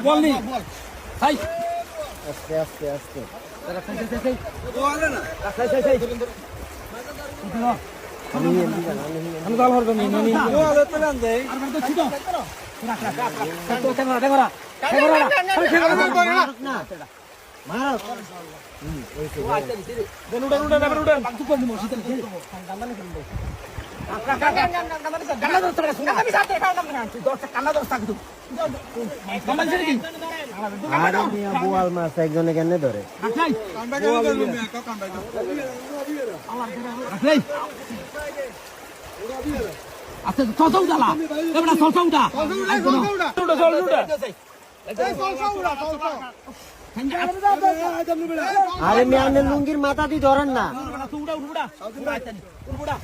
বল নি হাই আস্তে আস্তে আস্তে আমি দল হরবে নি নি আর মানে তো ছিল রাখ রাখ রাখ তো ক্যামেরা ক্যামেরা না মারো বোয়াল মাছ একজনে কেন ধরে আচ্ছা চলছে উঠালা এবার চলছে উঠা আরে মেয়ানের লুঙ্গির মাথা দিয়ে ধরেন না উড়া